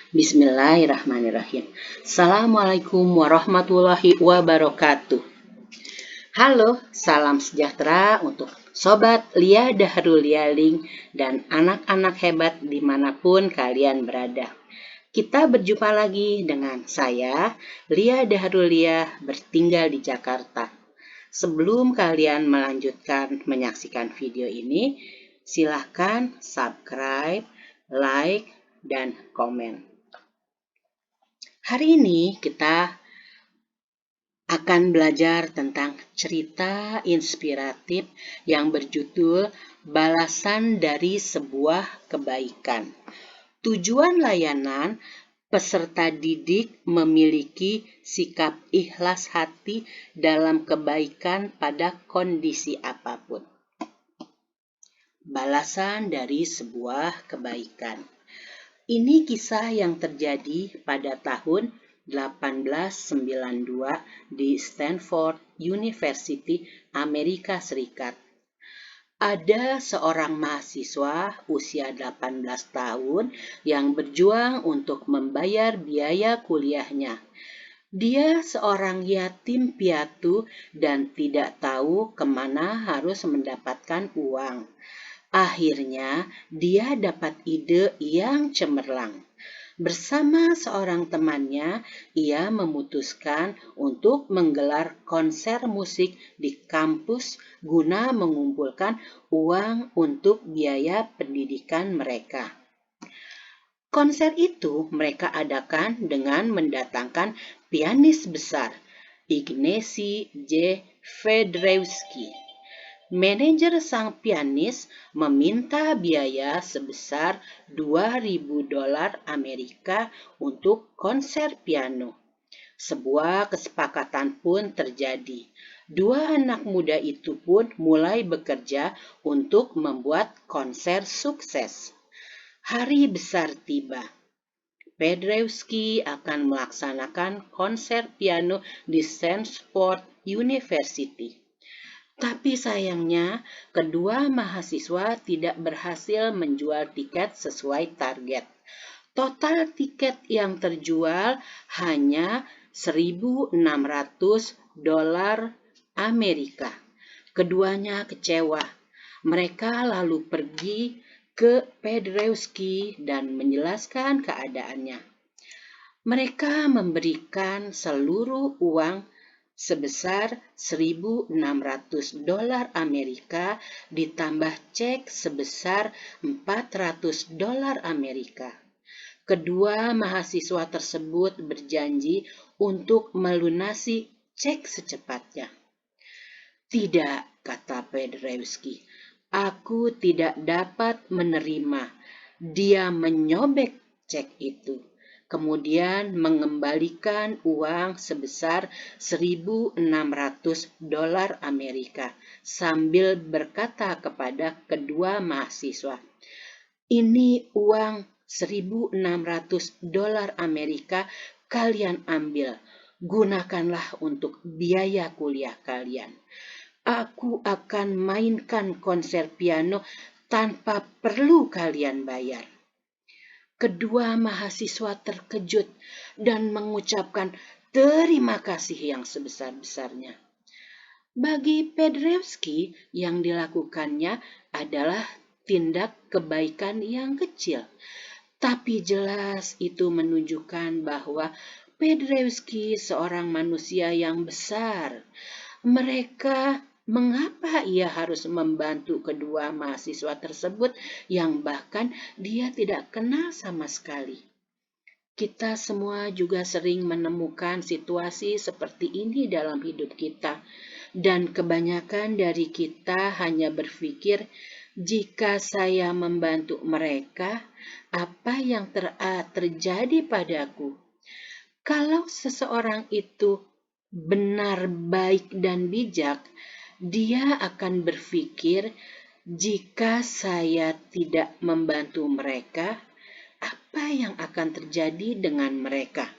Bismillahirrahmanirrahim. Assalamualaikum warahmatullahi wabarakatuh. Halo, salam sejahtera untuk Sobat Lia Dahrul Lialing dan anak-anak hebat dimanapun kalian berada. Kita berjumpa lagi dengan saya, Lia Dahrul Lia, bertinggal di Jakarta. Sebelum kalian melanjutkan menyaksikan video ini, silahkan subscribe, like, dan komen. Hari ini kita akan belajar tentang cerita inspiratif yang berjudul Balasan dari Sebuah Kebaikan. Tujuan layanan peserta didik memiliki sikap ikhlas hati dalam kebaikan pada kondisi apapun. Balasan dari sebuah kebaikan. Ini kisah yang terjadi pada tahun 1892 di Stanford University, Amerika Serikat. Ada seorang mahasiswa usia 18 tahun yang berjuang untuk membayar biaya kuliahnya. Dia seorang yatim piatu dan tidak tahu kemana harus mendapatkan uang. Akhirnya, dia dapat ide yang cemerlang. Bersama seorang temannya, ia memutuskan untuk menggelar konser musik di kampus guna mengumpulkan uang untuk biaya pendidikan mereka. Konser itu mereka adakan dengan mendatangkan pianis besar, Ignacy J. Fedrewski. Manajer sang pianis meminta biaya sebesar $2.000 Amerika untuk konser piano. Sebuah kesepakatan pun terjadi. Dua anak muda itu pun mulai bekerja untuk membuat konser sukses. Hari besar tiba. Fedrewski akan melaksanakan konser piano di Stanford University. Tapi sayangnya, kedua mahasiswa tidak berhasil menjual tiket sesuai target. Total tiket yang terjual hanya $1.600 Amerika. Keduanya kecewa. Mereka lalu pergi ke Fedrewski dan menjelaskan keadaannya. Mereka memberikan seluruh uang sebesar $1.600 Amerika ditambah cek sebesar $400 Amerika. Kedua mahasiswa tersebut berjanji untuk melunasi cek secepatnya. Tidak, kata Fedrewski, aku tidak dapat menerima. Dia menyobek cek itu. Kemudian mengembalikan uang sebesar $1.600 Amerika sambil berkata kepada kedua mahasiswa, ini uang $1.600 Amerika kalian ambil, gunakanlah untuk biaya kuliah kalian. Aku akan mainkan konser piano tanpa perlu kalian bayar. Kedua mahasiswa terkejut dan mengucapkan terima kasih yang sebesar-besarnya. Bagi Fedrewski, yang dilakukannya adalah tindak kebaikan yang kecil. Tapi jelas itu menunjukkan bahwa Fedrewski seorang manusia yang besar. Mengapa ia harus membantu kedua mahasiswa tersebut yang bahkan dia tidak kenal sama sekali? Kita semua juga sering menemukan situasi seperti ini dalam hidup kita. Dan kebanyakan dari kita hanya berpikir, jika saya membantu mereka, apa yang terjadi padaku? Kalau seseorang itu benar baik dan bijak, dia akan berpikir, jika saya tidak membantu mereka, apa yang akan terjadi dengan mereka?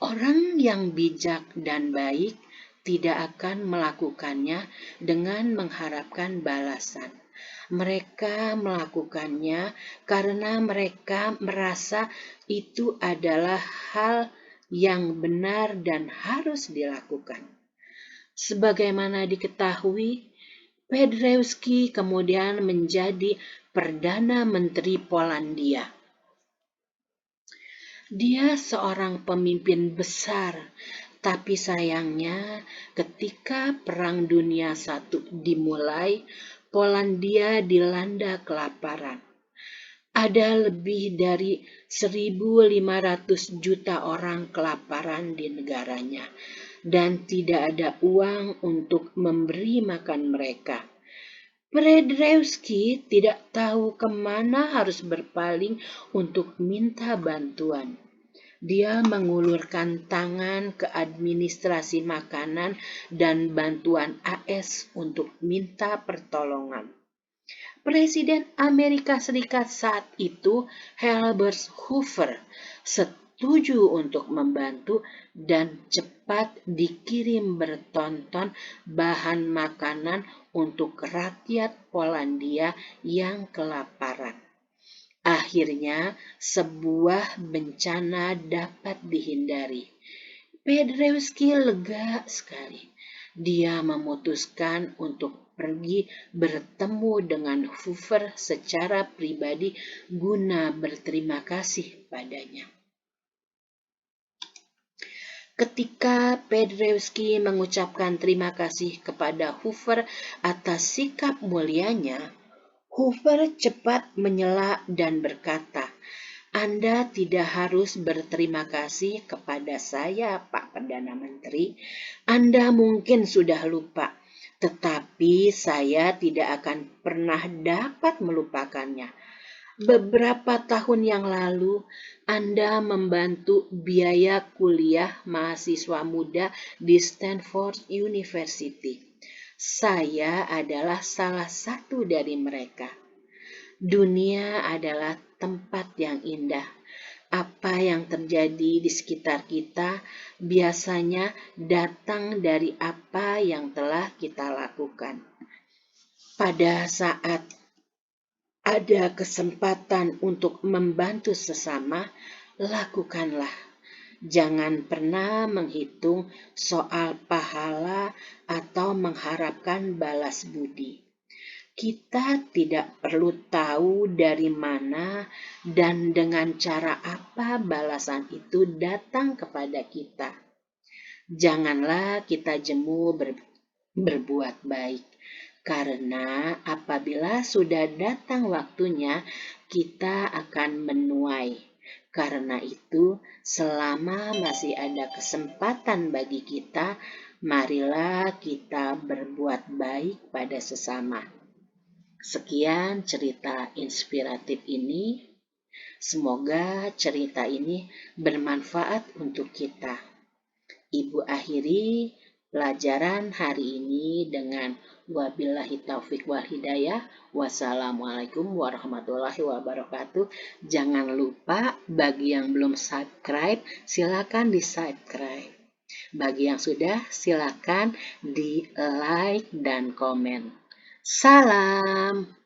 Orang yang bijak dan baik tidak akan melakukannya dengan mengharapkan balasan. Mereka melakukannya karena mereka merasa itu adalah hal yang benar dan harus dilakukan. Sebagaimana diketahui, Paderewski kemudian menjadi Perdana Menteri Polandia. Dia seorang pemimpin besar, tapi sayangnya ketika Perang Dunia I dimulai, Polandia dilanda kelaparan. Ada lebih dari 1.500 juta orang kelaparan di negaranya, dan tidak ada uang untuk memberi makan mereka. Paderewski tidak tahu kemana harus berpaling untuk minta bantuan. Dia mengulurkan tangan ke administrasi makanan dan bantuan AS untuk minta pertolongan. Presiden Amerika Serikat saat itu, Herbert Hoover, setuju untuk membantu dan cepat dikirim bertonton bahan makanan untuk rakyat Polandia yang kelaparan. Akhirnya, sebuah bencana dapat dihindari. Paderewski lega sekali. Dia memutuskan untuk pergi bertemu dengan Hoover secara pribadi guna berterima kasih padanya. Ketika Paderewski mengucapkan terima kasih kepada Hoover atas sikap mulianya, Hoover cepat menyela dan berkata, "Anda tidak harus berterima kasih kepada saya, Pak Perdana Menteri. Anda mungkin sudah lupa, tetapi saya tidak akan pernah dapat melupakannya. Beberapa tahun yang lalu, Anda membantu biaya kuliah mahasiswa muda di Stanford University. Saya adalah salah satu dari mereka. Dunia adalah tempat yang indah. Apa yang terjadi di sekitar kita biasanya datang dari apa yang telah kita lakukan. Pada saat ada kesempatan untuk membantu sesama, lakukanlah. Jangan pernah menghitung soal pahala atau mengharapkan balas budi. Kita tidak perlu tahu dari mana dan dengan cara apa balasan itu datang kepada kita. Janganlah kita jemu berbuat baik, karena apabila sudah datang waktunya, kita akan menuai. Karena itu, selama masih ada kesempatan bagi kita, marilah kita berbuat baik pada sesama. Sekian cerita inspiratif ini. Semoga cerita ini bermanfaat untuk kita. Ibu akhiri pelajaran hari ini dengan wabillahi taufik wal hidayah. Wassalamualaikum warahmatullahi wabarakatuh. Jangan lupa bagi yang belum subscribe, silakan di subscribe. Bagi yang sudah, silakan di like dan komen. Salam.